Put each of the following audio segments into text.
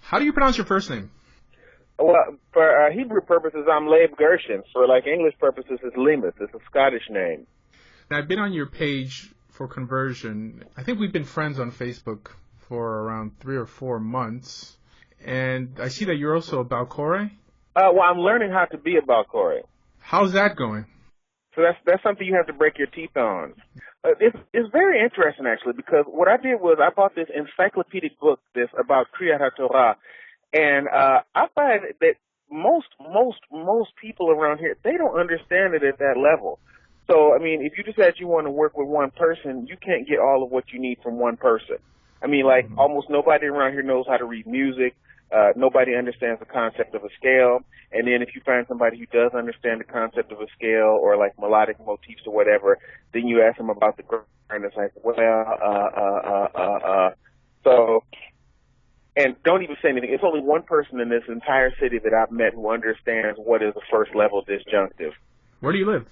How do you pronounce your first name? Well, for Hebrew purposes, I'm Leib Gershon. For like English purposes, it's Lemus. It's a Scottish name. I've been on your page for conversion. I think we've been friends on Facebook for around 3 or 4 months. And I see that you're also a Balkore. Well, I'm learning how to be a Balkore. How's that going? So that's something you have to break your teeth on. It's very interesting, actually, because what I did was I bought this encyclopedic book about Kriyat HaTorah. And I find that most people around here, they don't understand it at that level. So, I mean, if you decide you want to work with one person, you can't get all of what you need from one person. I mean, like, almost nobody around here knows how to read music. Nobody understands the concept of a scale. And then if you find somebody who does understand the concept of a scale or, like, melodic motifs or whatever, then you ask them about the grammar, and it's like, so... And don't even say anything. It's only one person in this entire city that I've met who understands what is a first level disjunctive. Where do you live?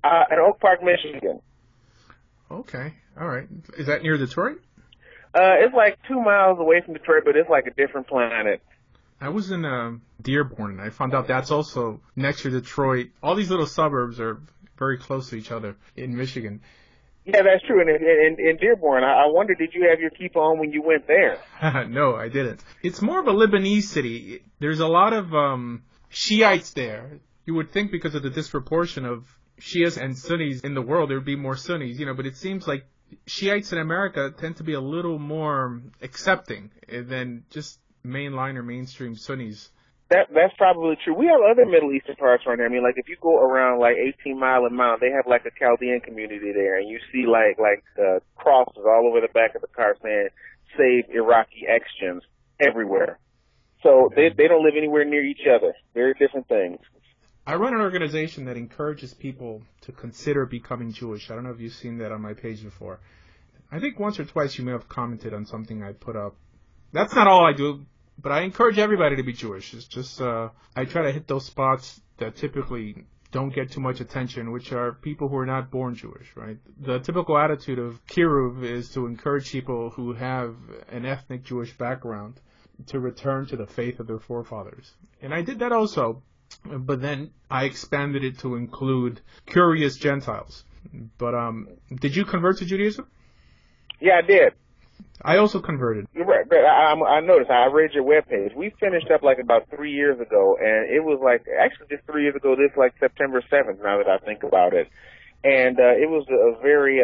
In Oak Park, Michigan. Okay. All right. Is that near Detroit? It's like 2 miles away from Detroit, but it's like a different planet. I was in Dearborn, and I found out that's also next to Detroit. All these little suburbs are very close to each other in Michigan. Yeah, that's true. And in Dearborn, I wonder, did you have your kippah on when you went there? No, I didn't. It's more of a Lebanese city. There's a lot of Shiites there. You would think because of the disproportion of Shias and Sunnis in the world, there would be more Sunnis, but it seems like Shiites in America tend to be a little more accepting than just mainline or mainstream Sunnis. That's probably true. We have other Middle Eastern parts right now. I mean, like if you go around like 18 Mile and Mount, they have like a Chaldean community there, and you see like crosses all over the back of the car saying "Save Iraqi Exgens" everywhere. So they don't live anywhere near each other. Very different things. I run an organization that encourages people to consider becoming Jewish. I don't know if you've seen that on my page before. I think once or twice you may have commented on something I put up. That's not all I do. But I encourage everybody to be Jewish. It's just I try to hit those spots that typically don't get too much attention, which are people who are not born Jewish, right? The typical attitude of Kiruv is to encourage people who have an ethnic Jewish background to return to the faith of their forefathers. And I did that also, but then I expanded it to include curious Gentiles. But did you convert to Judaism? Yeah, I did. I also converted. You're right. I noticed. I read your webpage. We finished up like about 3 years ago, and it was like actually just 3 years ago. This like September 7th. Now that I think about it, and it was a very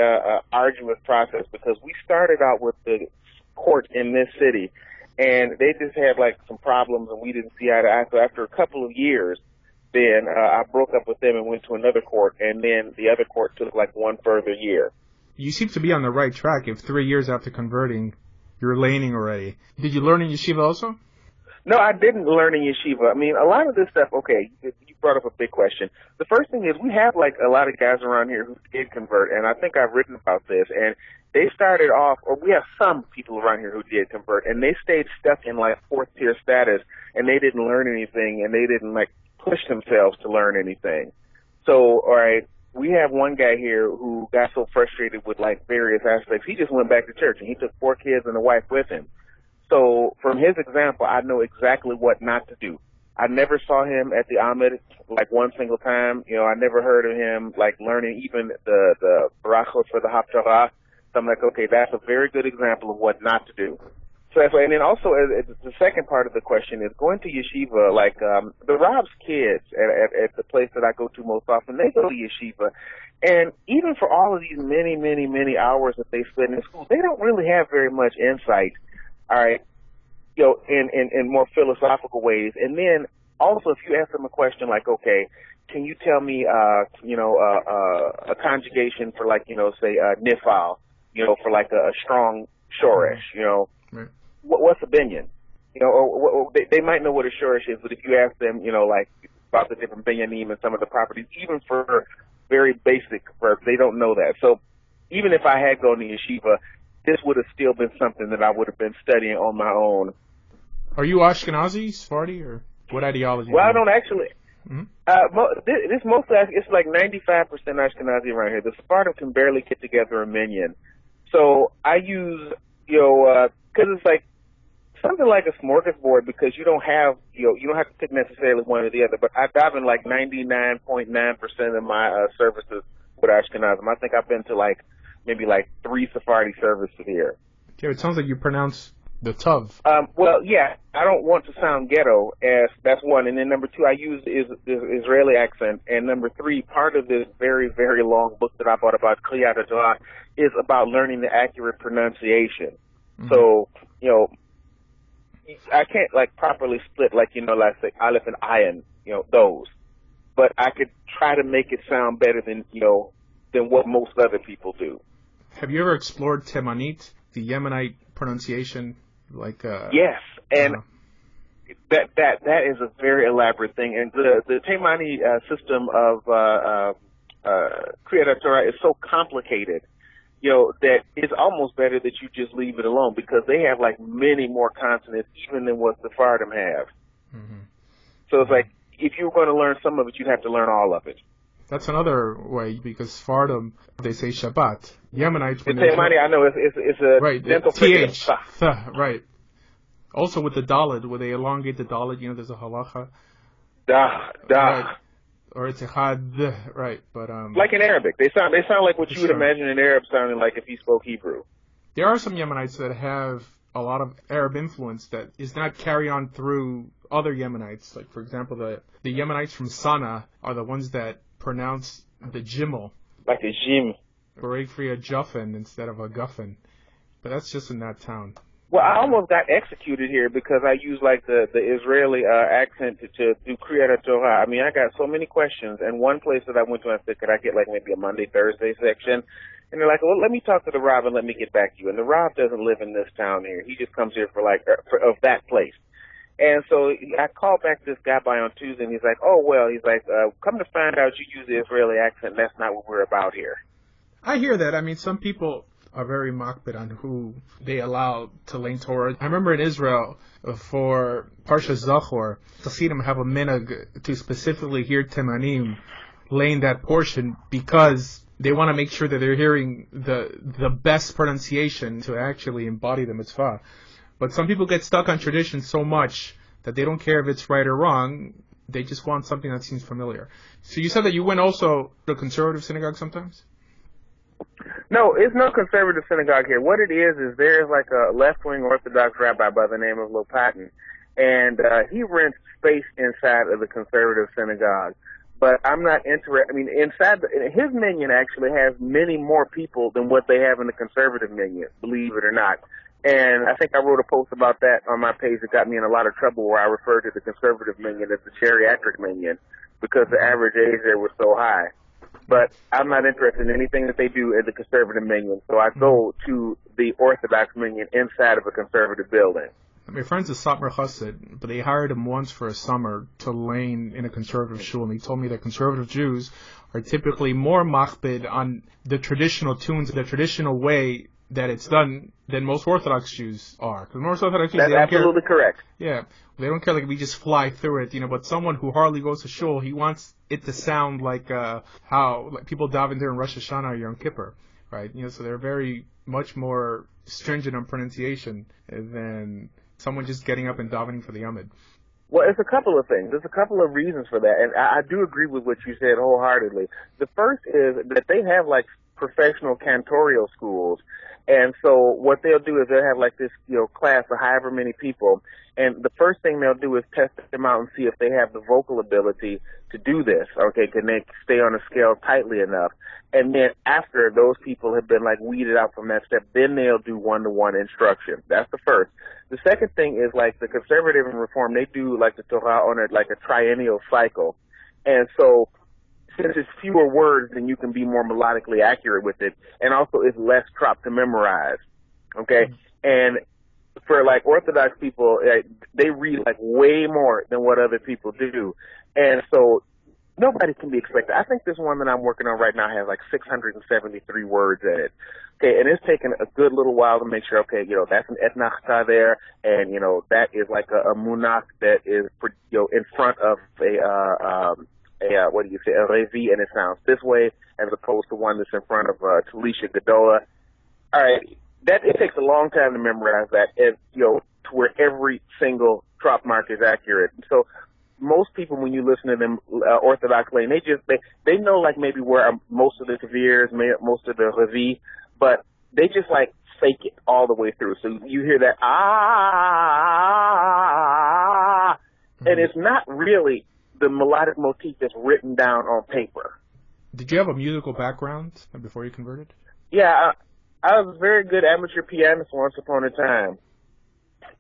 arduous process because we started out with the court in this city, and they just had like some problems, and we didn't see eye to eye. So after a couple of years, then I broke up with them and went to another court, and then the other court took like one further year. You seem to be on the right track. If 3 years after converting, you're laning already. Did you learn in yeshiva also? No, I didn't learn in yeshiva. I mean, a lot of this stuff, okay, you brought up a big question. The first thing is we have, like, a lot of guys around here who did convert, and I think I've written about this, and they started off, or we have some people around here who did convert, and they stayed stuck in, like, fourth-tier status, and they didn't learn anything, and they didn't, like, push themselves to learn anything. So, all right, we have one guy here who got so frustrated with, like, various aspects, he just went back to church, and he took 4 kids and a wife with him. So from his example, I know exactly what not to do. I never saw him at the Ahmed, like, one single time. You know, I never heard of him, like, learning even the barachot for the Haftarah. So I'm like, okay, that's a very good example of what not to do. So that's why, and then also the second part of the question is going to yeshiva, like, the Rob's kids at the place that I go to most often, they go to yeshiva. And even for all of these many, many, many hours that they spend in school, they don't really have very much insight, all right, you know, in more philosophical ways. And then also if you ask them a question like, okay, can you tell me, a conjugation for, like, you know, say, nifal, you know, for like a strong shoresh, you know, right. What's a binyan? You know, or they might know what a shoresh is, but if you ask them, you know, like about the different binyanim and some of the properties, even for very basic verbs, they don't know that. So even if I had gone to yeshiva, this would have still been something that I would have been studying on my own. Are you Ashkenazi, Sephardi, or what ideology? Well, I don't actually. Mm-hmm. This mostly, it's like 95% Ashkenazi around here. The Sephardim can barely get together a minyan. So I use, you know, because it's like something like a smorgasbord because you don't have to pick necessarily one or the other. But I dive in like 99.9% of my services with Ashkenazim. I think I've been to maybe 3 Sephardi services here. Okay, it sounds like you pronounce the Tov. Well, yeah, I don't want to sound ghetto, as that's one. And then number 2, I use the Israeli accent. And number 3, part of this very, very long book that I bought about Kriyat HaTorah is about learning the accurate pronunciation. Mm-hmm. So, I can't properly split say Aleph and Ayin, those. But I could try to make it sound better than what most other people do. Have you ever explored Temanit, the Yemenite pronunciation? Yes, and that is a very elaborate thing. And the Temani system of Kriyat HaTorah is so complicated, that it's almost better that you just leave it alone because they have many more consonants even than what the Sephardim have. Mm-hmm. So it's if you were going to learn some of it, you'd have to learn all of it. That's another way because Sephardim, they say Shabbat. Yemenites, when Temani, I know it's a right, dental th, right. Also with the Dalet, where they elongate the Dalet, there's a halacha. Da. Right. Or it's a had, right? But like in Arabic, they sound like what you would imagine an Arab sounding like if he spoke Hebrew. There are some Yemenites that have a lot of Arab influence that is not carried on through other Yemenites. Like for example, the Yemenites from Sana'a are the ones that pronounce the Gimel like a Jim, break free a Juffin instead of a Guffin. But that's just in that town. Well, I almost got executed here because I used the Israeli accent to do Kriyat HaTorah. I mean, I got so many questions, and one place that I went to, I said, could I get maybe a Monday, Thursday section? And they're like, well, let me talk to the Rav and let me get back to you. And the Rav doesn't live in this town here. He just comes here for of that place. And so I called back this guy by on Tuesday, and he's like, oh, well, come to find out you use the Israeli accent, and that's not what we're about here. I hear that. I mean, some people are very makbid on who they allow to learn Torah. I remember in Israel, for Parsha Zachor, Chassidim have a minhag to specifically hear Temanim laying that portion because they want to make sure that they're hearing the best pronunciation to actually embody the mitzvah. But some people get stuck on tradition so much that they don't care if it's right or wrong. They just want something that seems familiar. So you said that you went also to a conservative synagogue sometimes? No, it's no conservative synagogue here. What it is there's a left-wing Orthodox rabbi by the name of Lopatin, and he rents space inside of the conservative synagogue. But I'm not interested. I mean, his minyan actually has many more people than what they have in the conservative minyan, believe it or not. And I think I wrote a post about that on my page that got me in a lot of trouble where I referred to the conservative minyan as the geriatric minyan because the average age there was so high. But I'm not interested in anything that they do at the conservative minyan, so I go to the Orthodox minyan inside of a conservative building. My friend's a Satmar Chassid, but they hired him once for a summer to lane in a conservative shul, and he told me that conservative Jews are typically more machbid on the traditional tunes, the traditional way that it's done than most Orthodox Jews are. Because most Orthodox Jews, that's absolutely correct. Yeah, they don't care if we just fly through it, but someone who hardly goes to shul, he wants it to sound like how people daven during Rosh Hashanah or Yom Kippur, right? So they're very much more stringent on pronunciation than someone just getting up and davening for the Yomid. Well, it's a couple of things. There's a couple of reasons for that, and I do agree with what you said wholeheartedly. The first is that they have professional cantorial schools. And so what they'll do is they'll have this, class of however many people. And the first thing they'll do is test them out and see if they have the vocal ability to do this. Okay, can they stay on a scale tightly enough? And then after those people have been weeded out from that step, then they'll do one-to-one instruction. That's the first. The second thing is the conservative and reform, they do the Torah on a triennial cycle. And so since it's fewer words, then you can be more melodically accurate with it, and also it's less trop to memorize. Okay, and for Orthodox people, they read way more than what other people do, and so nobody can be expected. I think this one that I'm working on right now has 673 words in it. Okay, and it's taken a good little while to make sure. Okay, that's an etnachta there, and that is a munach that is in front of a revi, and it sounds this way, as opposed to one that's in front of Talisha Gadola. All right, it takes a long time to memorize that. And, to where every single trop mark is accurate. So most people, when you listen to them Orthodox lane, they know like maybe where most of the kavirs, most of the revi, but they just like fake it all the way through. So you hear that and it's not really the melodic motif that's written down on paper. Did you have a musical background before you converted? Yeah, I was a very good amateur pianist once upon a time.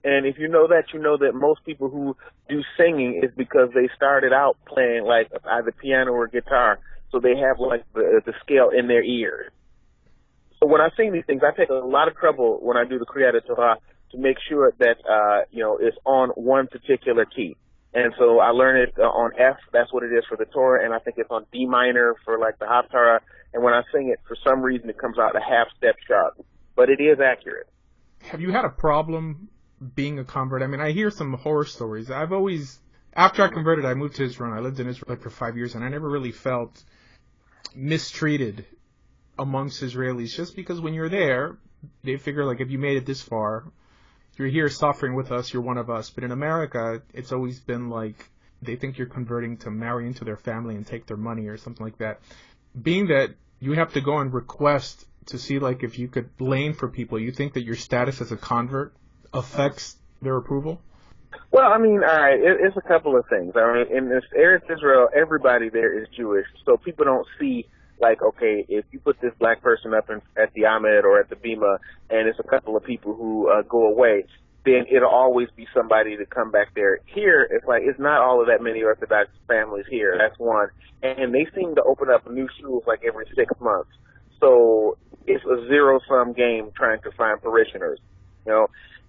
And if you know that most people who do singing is because they started out playing like either piano or guitar, so they have like the scale in their ears. So when I sing these things, I take a lot of trouble when I do the Kriyat Torah to make sure that it's on one particular key. And so I learn it on F, that's what it is for the Torah, and I think it's on D minor for like the Haftarah. And when I sing it, for some reason, it comes out a half step sharp. But it is accurate. Have you had a problem being a convert? I mean, I hear some horror stories. After I converted, I moved to Israel. I lived in Israel for 5 years, and I never really felt mistreated amongst Israelis, just because when you're there, they figure like if you made it this far, you're here suffering with us, you're one of us. But in America, it's always been like they think you're converting to marry into their family and take their money or something like that. Being that you have to go and request to see like if you could lane for people, you think that your status as a convert affects their approval? Well, I mean, all right, it's a couple of things. I mean, in this Eretz Israel, everybody there is Jewish, so people don't see like, okay, if you put this black person up at the Ahmed or at the Bima, and it's a couple of people who go away, then it'll always be somebody to come back there. Here, it's like it's not all of that many Orthodox families here. That's one, and they seem to open up new schools like every 6 months. So it's a zero-sum game trying to find parishioners.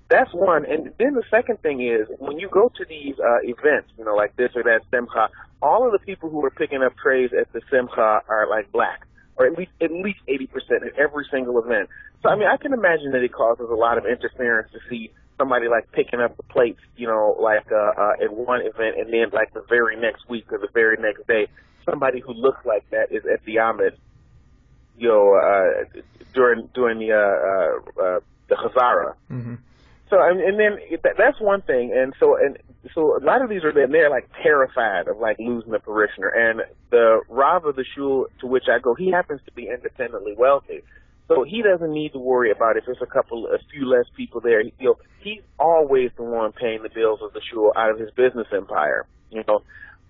That's one. And then the second thing is when you go to these events, like this or that Simcha, all of the people who are picking up trays at the Simcha are like black, or at least 80% at every single event. So, I mean, I can imagine that it causes a lot of interference to see somebody like picking up the plates, at one event, and then like the very next week or the very next day, somebody who looks like that is at the Ahmed, during the Chazara. Mm-hmm. So, and then that's one thing. And so a lot of these are they're like terrified of like losing a parishioner. And the Rav of the shul to which I go, he happens to be independently wealthy. So he doesn't need to worry about if there's a few less people there. He's always the one paying the bills of the shul out of his business empire,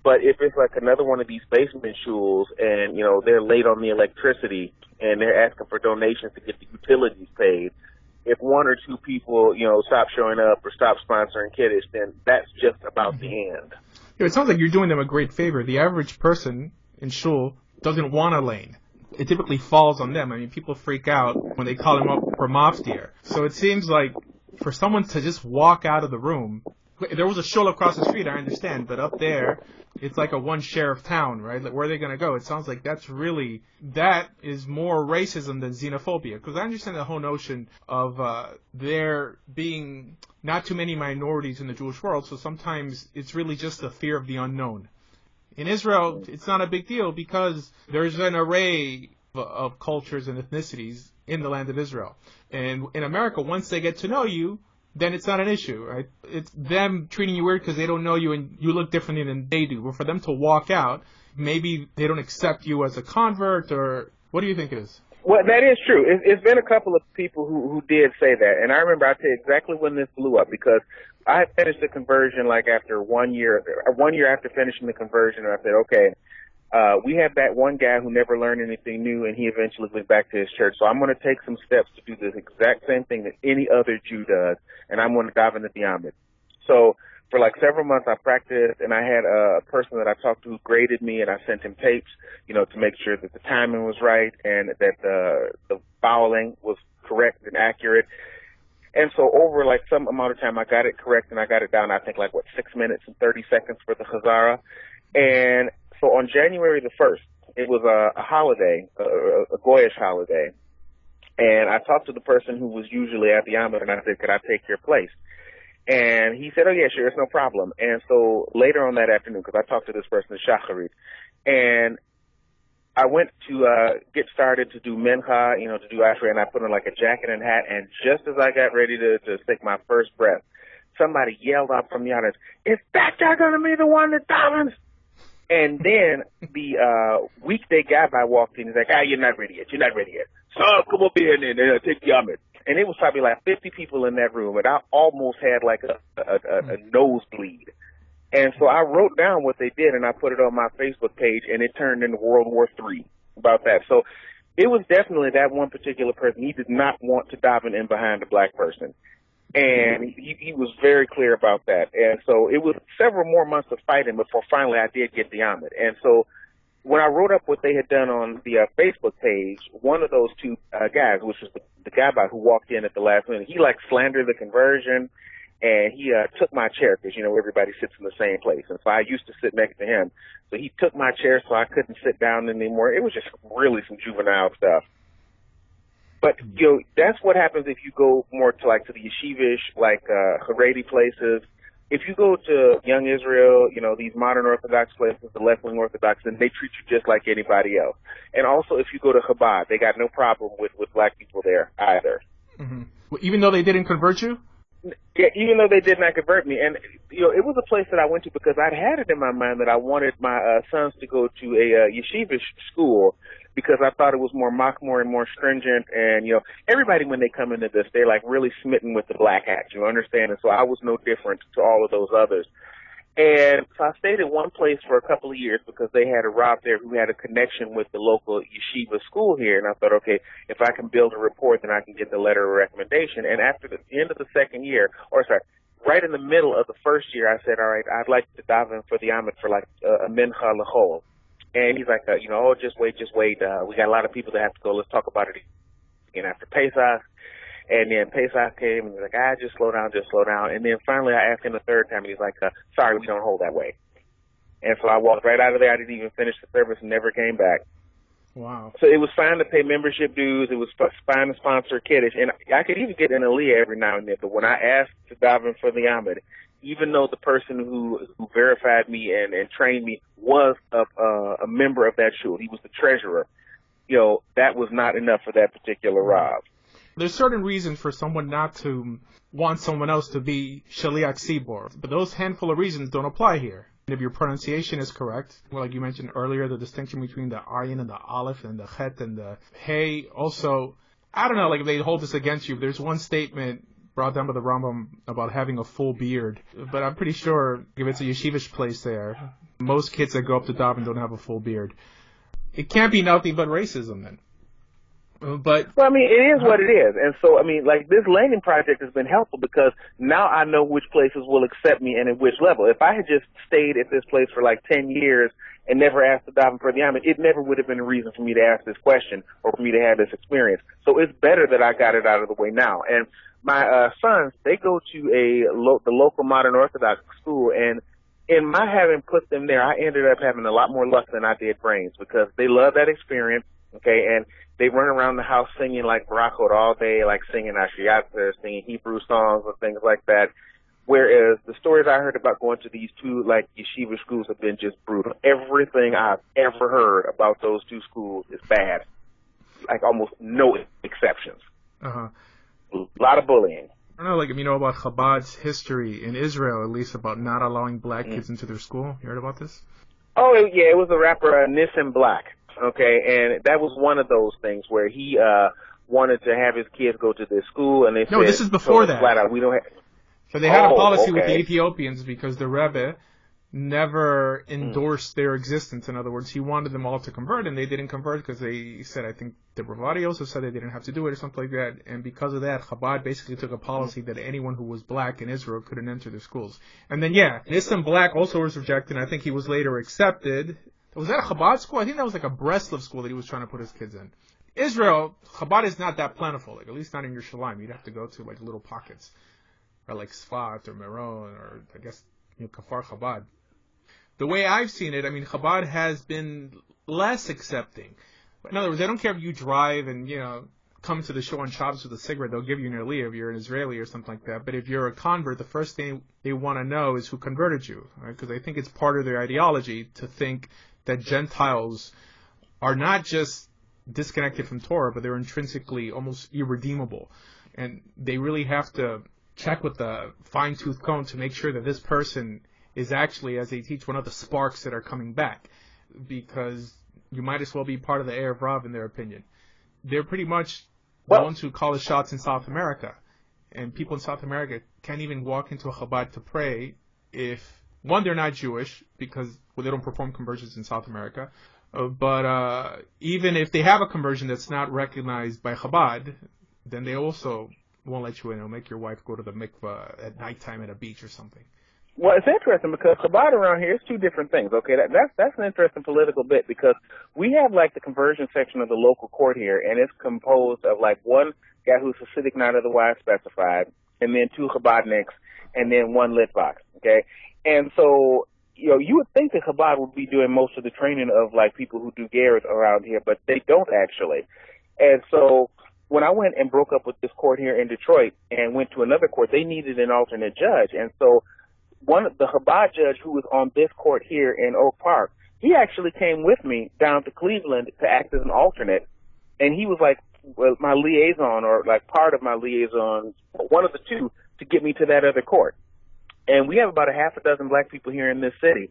But if it's like another one of these basement shuls and, they're late on the electricity and they're asking for donations to get the utilities paid, if one or two people, stop showing up or stop sponsoring Kiddush, then that's just about the end. It sounds like you're doing them a great favor. The average person in shul doesn't want a lane. It typically falls on them. I mean, people freak out when they call them up for maftir. So it seems like for someone to just walk out of the room, there was a shul across the street, I understand, but up there, it's like a one sheriff town, right? Like, where are they going to go? It sounds like that is more racism than xenophobia. Because I understand the whole notion of there being not too many minorities in the Jewish world, so sometimes it's really just the fear of the unknown. In Israel, it's not a big deal because there's an array of cultures and ethnicities in the land of Israel. And in America, once they get to know you, then it's not an issue, right? It's them treating you weird because they don't know you and you look differently than they do. But for them to walk out, maybe they don't accept you as a convert, or what do you think it is? Well, that is true. It's been a couple of people who did say that. And I remember, I'll tell you exactly when this blew up, because I finished the conversion like after 1 year after finishing the conversion, and I said, okay, we had that one guy who never learned anything new, and he eventually went back to his church. So I'm going to take some steps to do the exact same thing that any other Jew does, and I'm going to dive into the Amid. So for like several months I practiced, and I had a person that I talked to who graded me, and I sent him tapes, to make sure that the timing was right and that the vowelling was correct and accurate. And so over like some amount of time I got it correct, and I got it down, I think 6 minutes and 30 seconds for the Chazara. And so on January the 1st, it was a holiday, a Goyish holiday. And I talked to the person who was usually at the Amid, and I said, could I take your place? And he said, oh, yeah, sure, it's no problem. And so later on that afternoon, because I talked to this person, Shacharit, and I went to get started to do Mincha, to do Ashrei, and I put on like a jacket and hat. And just as I got ready to take my first breath, somebody yelled out from the audience, "Is that guy going to be the one that davens?" And then the weekday guy walked in. He's like, "You're not ready yet. You're not ready yet. So come up here and take the Ahmed." And it was probably like 50 people in that room, and I almost had like a nosebleed. And so I wrote down what they did, and I put it on my Facebook page, and it turned into World War III about that. So it was definitely that one particular person. He did not want to dive in behind a black person. And he was very clear about that. And so it was several more months of fighting before finally I did get the Ahmed. And so when I wrote up what they had done on the Facebook page, one of those two guys, which was the guy who walked in at the last minute, he like slandered the conversion, and he took my chair because, you know, everybody sits in the same place. And so I used to sit next to him. So he took my chair so I couldn't sit down anymore. It was just really some juvenile stuff. But, you know, that's what happens if you go more to, like, to the yeshivish, like, Haredi places. If you go to Young Israel, you know, these modern Orthodox places, the left-wing Orthodox, then they treat you just like anybody else. And also, if you go to Chabad, they got no problem with black people there either. Mm-hmm. Well, even though they didn't convert you? Yeah, even though they did not convert me. And, you know, it was a place that I went to because I'd had it in my mind that I wanted my sons to go to a yeshivish school because I thought it was more machmor and more stringent. And, you know, everybody when they come into this, they're like really smitten with the black hat, you understand? And so I was no different to all of those others. And so I stayed at one place for a couple of years because they had a Rob there who had a connection with the local yeshiva school here. And I thought, okay, if I can build a rapport, then I can get the letter of recommendation. And after the end of the second year, right in the middle of the first year, I said, all right, I'd like to dive in for the Ahmed for like a mincha l'chol. And he's like, just wait. We got a lot of people that have to go. Let's talk about it again after Pesach. And then Pesach came, and he's like, just slow down. And then finally I asked him the third time, and he's like, sorry, we don't hold that way. And so I walked right out of there. I didn't even finish the service and never came back. Wow. So it was fine to pay membership dues. It was fine to sponsor Kiddush. And I could even get an Aliyah every now and then. But when I asked to dive in for the Ahmed, even though the person who verified me and trained me was a member of that shul, he was the treasurer, you know, that was not enough for that particular Rav. There's certain reasons for someone not to want someone else to be Shaliach Sibor, but those handful of reasons don't apply here. And if your pronunciation is correct, well, like you mentioned earlier, the distinction between the Ayin and the Aleph and the Chet and the Hey, also, I don't know, like if they hold this against you, there's one statement brought down by the Rambam about having a full beard, but I'm pretty sure if it's a yeshivish place there, most kids that go up to daven don't have a full beard. It can't be nothing but racism then. But well, I mean, it is what it is. And so, I mean, like, this landing project has been helpful because now I know which places will accept me and at which level. If I had just stayed at this place for like 10 years and never asked to dive for the Ahmed, it never would have been a reason for me to ask this question or for me to have this experience. So it's better that I got it out of the way now. And my sons, they go to the local modern Orthodox school, and in my having put them there, I ended up having a lot more luck than I did brains because they love that experience, okay, and they run around the house singing like Barachot all day, like singing Ashiyatzer, singing Hebrew songs and things like that. Whereas the stories I heard about going to these two like yeshiva schools have been just brutal. Everything I've ever heard about those two schools is bad, like almost no exceptions. Uh-huh. A lot of bullying. I don't know, like if you know about Chabad's history in Israel, at least about not allowing black kids into their school. You heard about this? Oh yeah, it was the rapper Nissim Black. Okay, and that was one of those things where he wanted to have his kids go to this school, and they said, no, this is before that. Flat out, we don't have. So they had a policy with the Ethiopians because the Rebbe never endorsed their existence. In other words, he wanted them all to convert, and they didn't convert because they said, I think the Ravadi also said they didn't have to do it or something like that. And because of that, Chabad basically took a policy that anyone who was black in Israel couldn't enter their schools. And then, Nissim Black also was rejected, and I think he was later accepted. Was that a Chabad school? I think that was like a Breslov school that he was trying to put his kids in. Israel, Chabad is not that plentiful, like at least not in Yerushalayim. You'd have to go to like little pockets, or like Sfat or Meron or I guess Kafar Chabad. The way I've seen it, I mean, Chabad has been less accepting. In other words, they don't care if you drive and come to the show on Shabbos with a cigarette. They'll give you an Aliyah if you're an Israeli or something like that. But if you're a convert, the first thing they want to know is who converted you, right? Because I think it's part of their ideology to think that Gentiles are not just disconnected from Torah, but they're intrinsically almost irredeemable. And they really have to check with the fine-tooth comb to make sure that this person is actually, as they teach, one of the sparks that are coming back, because you might as well be part of the Erev Rav in their opinion. They're pretty much the ones who call the shots in South America, and people in South America can't even walk into a Chabad to pray if, one, they're not Jewish, because they don't perform conversions in South America, but even if they have a conversion that's not recognized by Chabad, then they also won't let you in. It'll make your wife go to the mikveh at nighttime at a beach or something. Well, it's interesting because Chabad around here is two different things. Okay, that's an interesting political bit, because we have like the conversion section of the local court here, and it's composed of like one guy who's Hasidic not otherwise specified, and then two Chabadniks, and then one Litvak. Okay, and so you would think that Chabad would be doing most of the training of like people who do Gerus around here, but they don't actually. And so when I went and broke up with this court here in Detroit and went to another court, they needed an alternate judge, and so the Chabad judge who was on this court here in Oak Park, he actually came with me down to Cleveland to act as an alternate, and he was like my liaison, or like part of my liaison, one of the two, to get me to that other court. And we have about a half a dozen black people here in this city,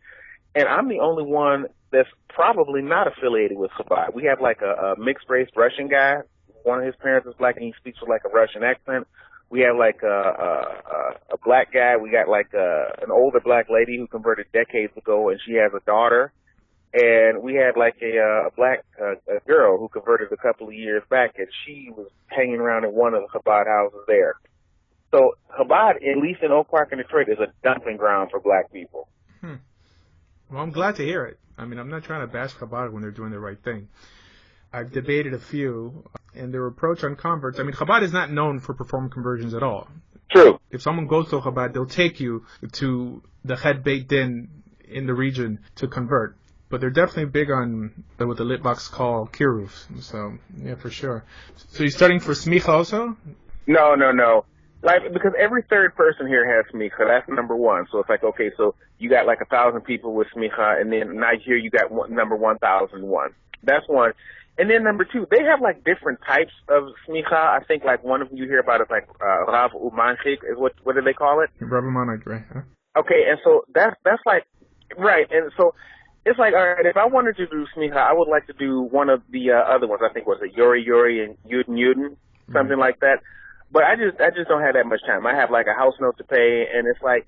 and I'm the only one that's probably not affiliated with Chabad. We have like a mixed-race Russian guy. One of his parents is black, and he speaks with like a Russian accent. We have like a black guy. We got like an older black lady who converted decades ago, and she has a daughter. And we had like a black girl who converted a couple of years back, and she was hanging around in one of the Chabad houses there. So Chabad, at least in Oak Park and Detroit, is a dumping ground for black people. Well, I'm glad to hear it. I mean, I'm not trying to bash Chabad when they're doing the right thing. I've debated a few, and their approach on converts. I mean, Chabad is not known for performing conversions at all. True. If someone goes to Chabad, they'll take you to the Chet Beit Din in the region to convert. But they're definitely big on what the Litvaks call kiruf. So, yeah, for sure. So you're studying for smicha also? No. Like, because every third person here has smicha. That's number one. So it's like, okay, so you got like 1,000 people with smicha, and then now here you got number 1,001. That's one. And then number two, they have like different types of smicha. I think like one of them you hear about is like Rav Umanchik, is what do they call it? Rav Umanchik, right? Huh? Okay, and so that's like, right, and so it's like, all right, if I wanted to do smicha, I would like to do one of the other ones. I think was it Yuri and Yuden, something like that. But I just don't have that much time. I have like a house note to pay, and it's like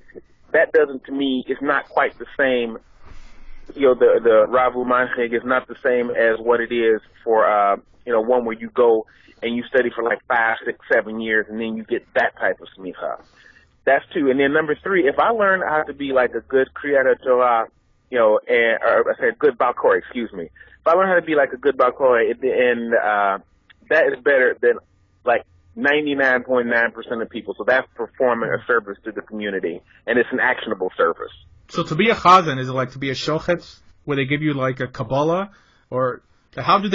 that doesn't, to me, it's not quite the same. The Rav Umanchik is not the same as what it is for one where you go and you study for like 5, 6, 7 years, and then you get that type of smicha. That's two. And then number three, if I learn how to be like a good Kriyat Torah, or I said good Balkori, excuse me. If I learn how to be like a good Balkori, and that is better than like 99.9% of people. So that's performing a service to the community, and it's an actionable service. So to be a chazan, is it like to be a shochetz, where they give you like a Kabbalah, or how do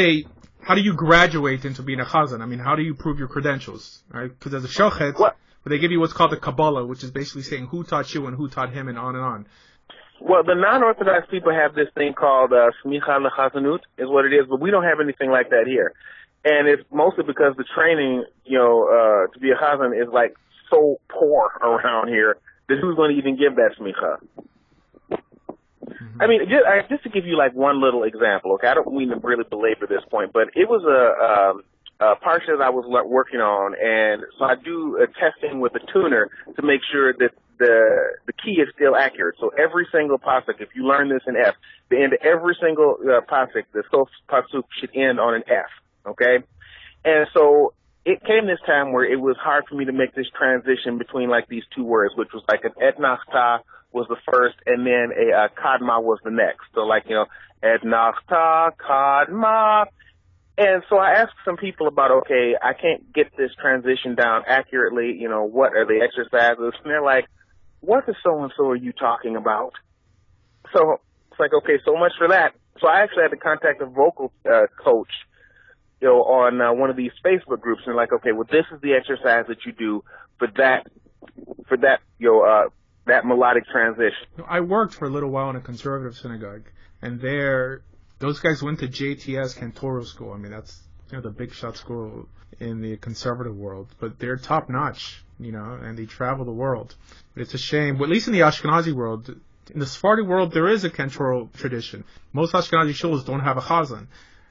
you graduate into being a chazan? I mean, how do you prove your credentials, right? Because as a shochetz, they give you what's called the Kabbalah, which is basically saying who taught you and who taught him, and on and on. Well, the non-Orthodox people have this thing called smicha lechazanut, is what it is, but we don't have anything like that here. And it's mostly because the training, to be a chazan is like so poor around here that who's going to even give that smicha? I mean, just to give you like one little example, okay? I don't mean to really belabor this point, but it was a parsha that I was working on, and so I do a testing with a tuner to make sure that the key is still accurate. So every single pasuk, if you learn this in F, the end of every single pasuk, the sof pasuk should end on an F, okay? And so it came this time where it was hard for me to make this transition between like these two words, which was like an etnachta was the first, and then a kadma was the next. So like, etnachta, kadma. And so I asked some people about, okay, I can't get this transition down accurately, what are the exercises? And they're like, what the so-and-so are you talking about? So it's like, okay, so much for that. So I actually had to contact a vocal coach, on one of these Facebook groups, and like, okay, well, this is the exercise that you do for that, that melodic transition. I worked for a little while in a conservative synagogue, and those guys went to JTS Cantoral School. I mean, that's the big shot school in the conservative world, but they're top notch. and they travel the world. But it's a shame. Well, at least in the Ashkenazi world, in the Sephardi world, there is a cantorial tradition. Most Ashkenazi shuls don't have a chazan,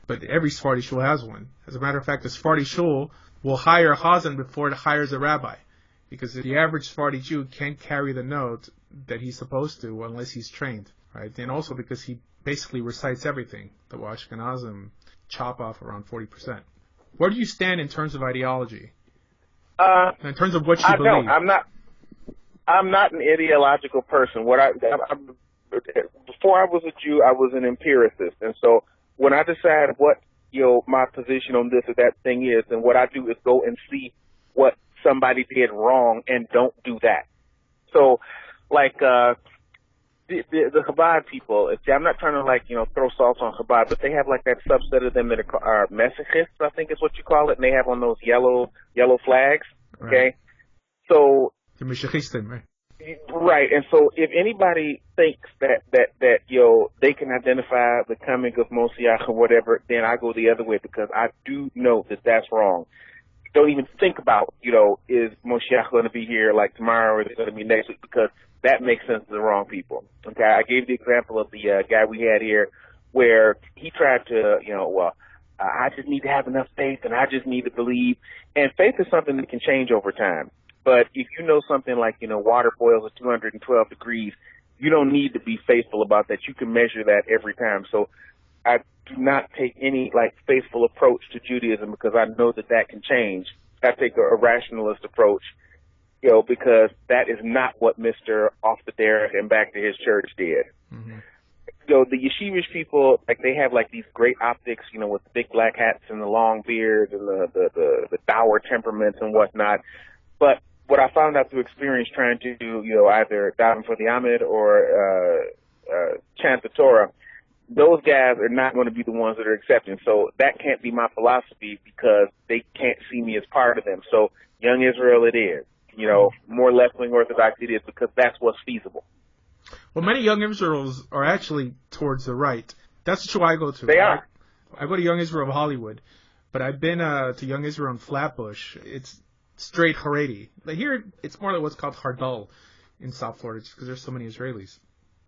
but every Sephardi shul has one. As a matter of fact, the Sephardi shul will hire a chazan before it hires a rabbi, because the average Sephardi Jew can't carry the note that he's supposed to unless he's trained, right? And also because he basically recites everything. The Ashkenazim chop off around 40%. Where do you stand in terms of ideology? In terms of what you believe? I'm not an ideological person. Before I was a Jew, I was an empiricist, and so when I decide what my position on this or that thing is, then what I do is go and see what somebody did wrong and don't do that. So, like the Chabad people, I'm not trying to throw salt on Chabad, but they have like that subset of them that are Messichists, I think is what you call it, and they have on those yellow flags. Okay, right. So the Meshiachistim, right? Right, and so if anybody thinks that they can identify the coming of Moshiach or whatever, then I go the other way, because I do know that that's wrong. Don't even think about, is Moshiach going to be here like tomorrow, or is it going to be next week? Because that makes sense to the wrong people. Okay, I gave the example of the guy we had here where he tried to, I just need to have enough faith and I just need to believe. And faith is something that can change over time. But if you know something like, water boils at 212 degrees, you don't need to be faithful about that. You can measure that every time. So I do not take any faithful approach to Judaism, because I know that can change. I take a rationalist approach, because that is not what Mr. Off the Derech and back to his church did. Mm-hmm. The yeshivish people, they have these great optics, with the big black hats and the long beards and the dour temperaments and whatnot. But what I found out through experience trying to do, either daven for the Amid or chant the Torah, those guys are not going to be the ones that are accepting. So that can't be my philosophy, because they can't see me as part of them. So Young Israel it is. More left-wing Orthodox it is, because that's what's feasible. Well, many Young Israels are actually towards the right. That's the show I go to. They are. I go to Young Israel of Hollywood, but I've been to Young Israel in Flatbush. It's straight Haredi. Here, it's more like what's called Hardal in South Florida, just because there's so many Israelis.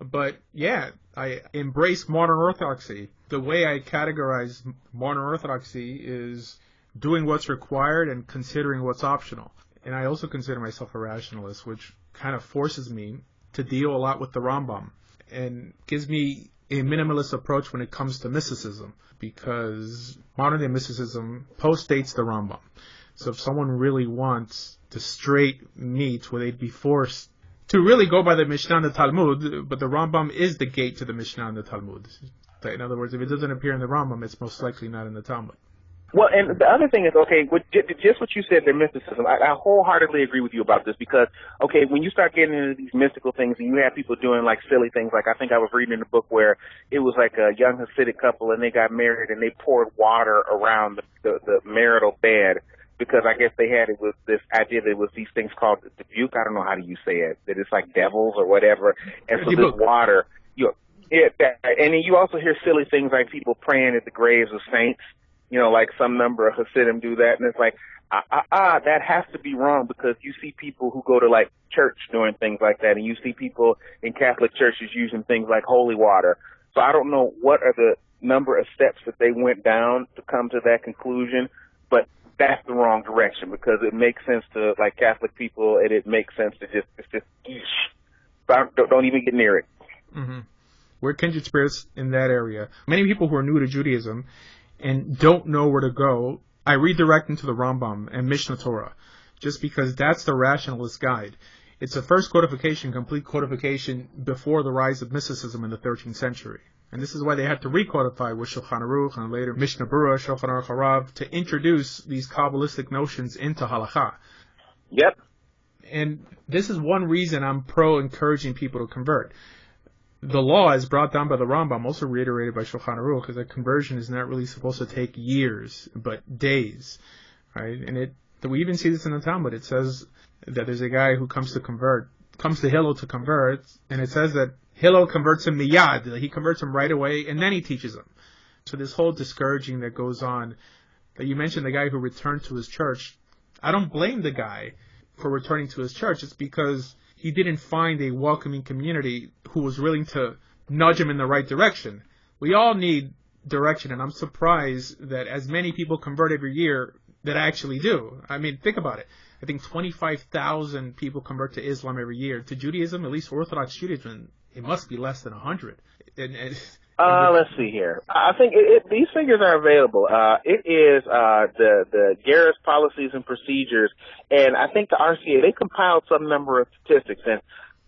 But yeah, I embrace modern Orthodoxy. The way I categorize modern Orthodoxy is doing what's required and considering what's optional. And I also consider myself a rationalist, which kind of forces me to deal a lot with the Rambam and gives me a minimalist approach when it comes to mysticism, because modern day mysticism postdates the Rambam. So if someone really wants the straight meat where they'd be forced to really go by the Mishnah and the Talmud, but the Rambam is the gate to the Mishnah and the Talmud. In other words, if it doesn't appear in the Rambam, it's most likely not in the Talmud. Well, and the other thing is, just what you said, their mysticism, I wholeheartedly agree with you about this, because, when you start getting into these mystical things and you have people doing silly things, I think I was reading in a book where it was a young Hasidic couple and they got married and they poured water around the marital bed, because I guess they had this idea that it was these things called the buke. I don't know how do you say it, that it's like devils or whatever. And so this water, and then you also hear silly things like people praying at the graves of saints. Some number of Hasidim do that, and it's that has to be wrong, because you see people who go to church doing things like that, and you see people in Catholic churches using things like holy water. So I don't know what are the number of steps that they went down to come to that conclusion, but that's the wrong direction, because it makes sense to Catholic people, and it makes sense to just don't even get near it. Mm-hmm. We're kindred spirits in that area. Many people who are new to Judaism and don't know where to go, I redirect them to the Rambam and Mishnah Torah, just because that's the rationalist guide. It's the first complete codification before the rise of mysticism in the 13th century. And this is why they had to recodify with Shulchan Aruch and later Mishnah Berurah, Shulchan Aruch Harav, to introduce these Kabbalistic notions into halakha. Yep. And this is one reason I'm pro-encouraging people to convert. The law is brought down by the Rambam, also reiterated by Shulchan Aruch, because a conversion is not really supposed to take years, but days, right? And we even see this in the Talmud. It says that there's a guy who comes to Hillel to convert, and it says that Hillel converts him miyad. He converts him right away, and then he teaches him. So this whole discouraging that goes on, that you mentioned the guy who returned to his church, I don't blame the guy. for returning to his church, it's because he didn't find a welcoming community who was willing to nudge him in the right direction. We all need direction, and I'm surprised that as many people convert every year that actually do. I mean, think about it. I think 25,000 people convert to Islam every year. To Judaism, at least Orthodox Judaism, it must be less than 100. Let's see here. I think these figures are available. It is the Garris Policies and Procedures, and I think the RCA, they compiled some number of statistics, and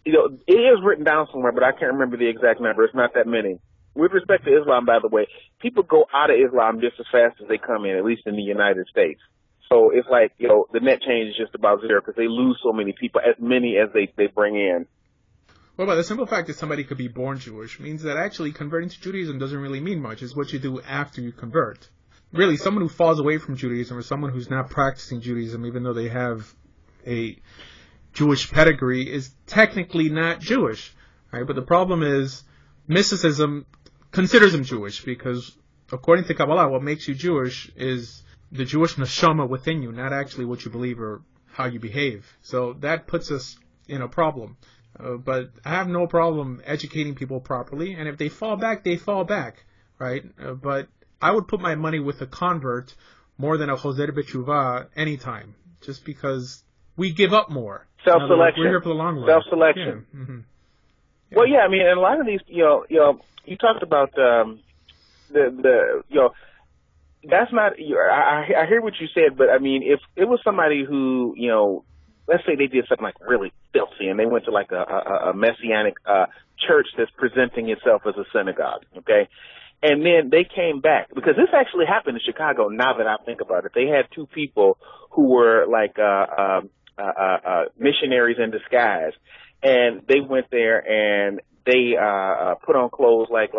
it is written down somewhere, but I can't remember the exact number. It's not that many. With respect to Islam, by the way, people go out of Islam just as fast as they come in, at least in the United States. So it's like, the net change is just about zero because they lose so many people, as many as they bring in. Well, the simple fact that somebody could be born Jewish means that actually converting to Judaism doesn't really mean much. It's what you do after you convert. Really, someone who falls away from Judaism or someone who's not practicing Judaism, even though they have a Jewish pedigree, is technically not Jewish. Right? But the problem is mysticism considers them Jewish because, according to Kabbalah, what makes you Jewish is the Jewish neshama within you, not actually what you believe or how you behave. So that puts us in a problem. But I have no problem educating people properly, and if they fall back, they fall back, right? But I would put my money with a convert more than a Choser B'Tshuva anytime, just because we give up more. Self-selection. We're here for the long run. Self-selection. Yeah. Mm-hmm. Yeah. Well, yeah, I mean, and a lot of these, you talked about that's not. I hear what you said, but I mean, if it was somebody who, let's say they did something like really filthy, and they went to like a messianic church that's presenting itself as a synagogue, okay, and then they came back because this actually happened in Chicago. Now that I think about it, they had two people who were like missionaries in disguise, and they went there and they put on clothes like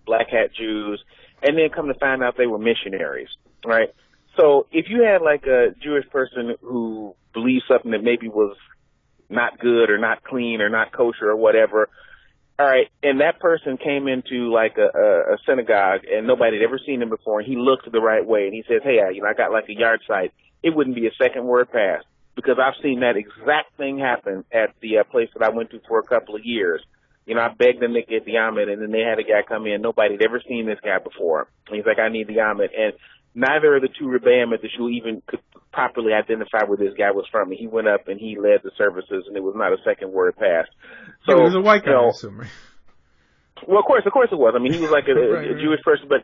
black hat Jews. And then come to find out they were missionaries, right? So if you had like a Jewish person who believed something that maybe was not good or not clean or not kosher or whatever, all right, and that person came into like a synagogue and nobody had ever seen him before, and he looked the right way and he says, hey, I got like a yard site, it wouldn't be a second word passed because I've seen that exact thing happen at the place that I went to for a couple of years. I begged them to get the Ahmed, and then they had a guy come in. Nobody had ever seen this guy before. And he's like, I need the Ahmed. And neither of the two Rebbeim at the shul even could properly identify where this guy was from. And he went up and he led the services, and it was not a second word passed. So, yeah, he was a white guy, I assume, right? Well, of course it was. I mean, he was like a Jewish person, but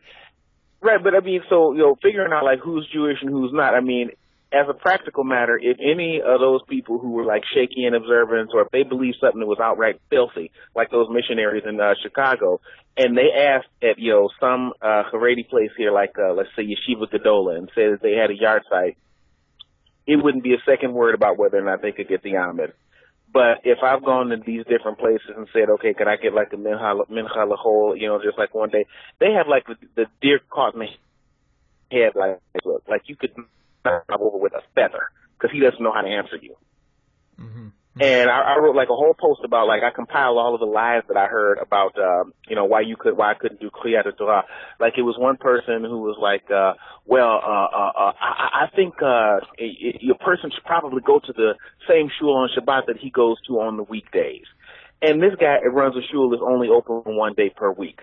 I mean, so, figuring out like who's Jewish and who's not, I mean, as a practical matter, if any of those people who were like shaky in observance, or if they believed something that was outright filthy, like those missionaries in Chicago, and they asked at some Haredi place here, like let's say Yeshiva Gedola, and said that they had a yard site, it wouldn't be a second word about whether or not they could get the Ahmed. But if I've gone to these different places and said, okay, could I get like a mincha l'chol, just like one day, they have like the deer caught in the head, like you could knock over with a feather because he doesn't know how to answer you. Mm-hmm. And I wrote like a whole post about like I compiled all of the lies that I heard about why I couldn't do Kriyat Torah. Like it was one person who was like, I think your person should probably go to the same shul on Shabbat that he goes to on the weekdays. And this guy runs a shul that's only open one day per week.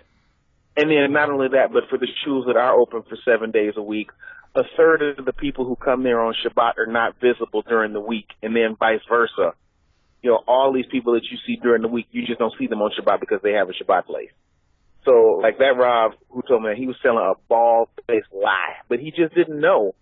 And then not only that, but for the shuls that are open for 7 days a week, a third of the people who come there on Shabbat are not visible during the week, and then vice versa. All these people that you see during the week, you just don't see them on Shabbat because they have a Shabbat place. So, like that Rav who told me that he was telling a bald-faced lie, but he just didn't know,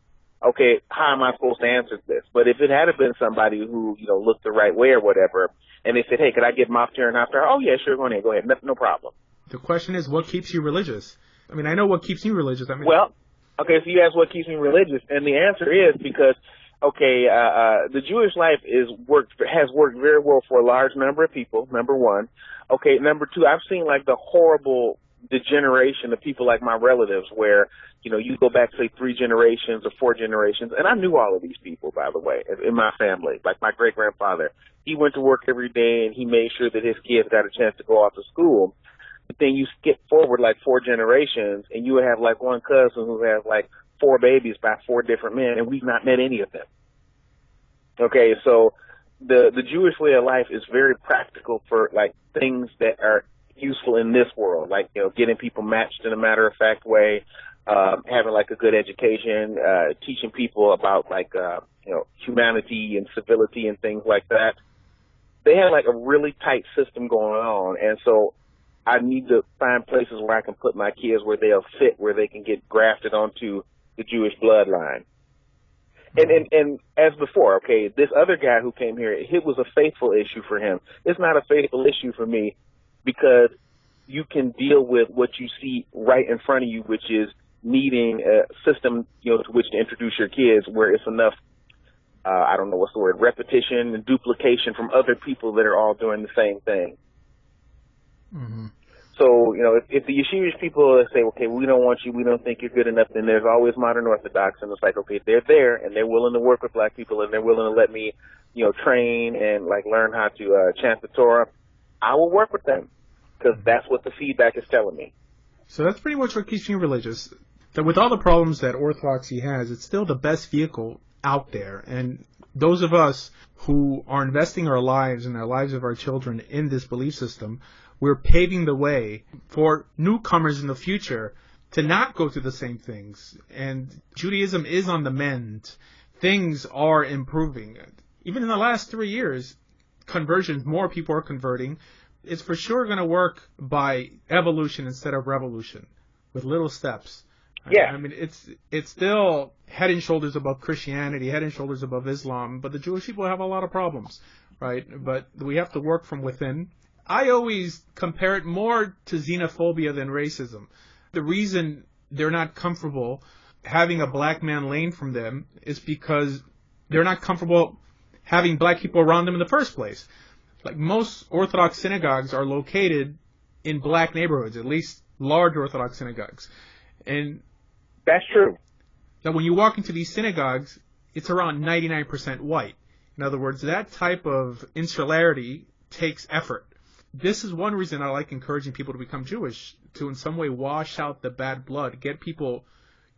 okay, how am I supposed to answer this? But if it had been somebody who, looked the right way or whatever, and they said, hey, could I get Maftir and Haftar? Oh, yeah, sure, go ahead. No problem. The question is, what keeps you religious? I mean, I know what keeps me religious. Well, okay, so you asked what keeps me religious, and the answer is because, the Jewish life has worked very well for a large number of people, number one. Okay, number two, I've seen like the horrible degeneration of people like my relatives where, you go back, say, 3 generations or 4 generations, and I knew all of these people, by the way, in my family, like my great-grandfather. He went to work every day, and he made sure that his kids got a chance to go off to school. But then you skip forward like 4 generations, and you have like one cousin who has like 4 babies by 4 different men, and we've not met any of them. Okay, so the Jewish way of life is very practical for like things that are useful in this world, like getting people matched in a matter of fact way, having like a good education, teaching people about like humanity and civility and things like that. They have like a really tight system going on, and so I need to find places where I can put my kids where they'll fit, where they can get grafted onto the Jewish bloodline. And as before, okay, this other guy who came here, it was a faithful issue for him. It's not a faithful issue for me because you can deal with what you see right in front of you, which is needing a system, to which to introduce your kids where it's enough, I don't know what's the word, repetition and duplication from other people that are all doing the same thing. Mm-hmm. So, if the yeshivish people say, okay, we don't want you, we don't think you're good enough, then there's always modern Orthodox, and it's like, okay, they're there, and they're willing to work with black people, and they're willing to let me, train and, like, learn how to chant the Torah. I will work with them, because that's what the feedback is telling me. So that's pretty much what keeps me religious. That with all the problems that Orthodoxy has, it's still the best vehicle out there, and those of us who are investing our lives and the lives of our children in this belief system, we're paving the way for newcomers in the future to not go through the same things. And Judaism is on the mend. Things are improving. Even in the last 3 years, conversions, more people are converting. It's for sure going to work by evolution instead of revolution, with little steps. Yeah. I mean, it's still head and shoulders above Christianity, head and shoulders above Islam, but the Jewish people have a lot of problems, right? But we have to work from within. I always compare it more to xenophobia than racism. The reason they're not comfortable having a black man lane from them is because they're not comfortable having black people around them in the first place. Like most Orthodox synagogues are located in black neighborhoods, at least large Orthodox synagogues. And that's true. Now when you walk into these synagogues, it's around 99% white. In other words, that type of insularity takes effort. This is one reason I like encouraging people to become Jewish, to in some way wash out the bad blood, get people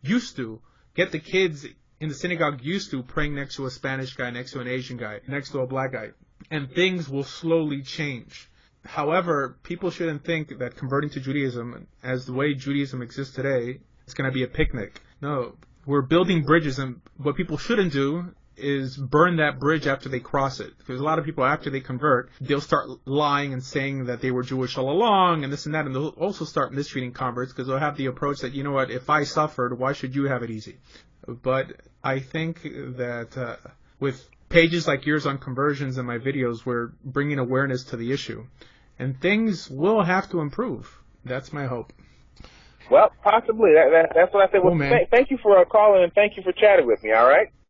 used to, get the kids in the synagogue used to praying next to a Spanish guy, next to an Asian guy, next to a black guy, and things will slowly change. However, people shouldn't think that converting to Judaism, as the way Judaism exists today, it's going to be a picnic. No, we're building bridges, and what people shouldn't do is burn that bridge after they cross it. Because a lot of people, after they convert, they'll start lying and saying that they were Jewish all along and this and that, and they'll also start mistreating converts because they'll have the approach that, you know what, if I suffered, why should you have it easy? But I think that with pages like yours on conversions and my videos, we're bringing awareness to the issue. And things will have to improve. That's my hope. Well, possibly. That's what I said. Well, man. Thank you for calling and thank you for chatting with me, all right?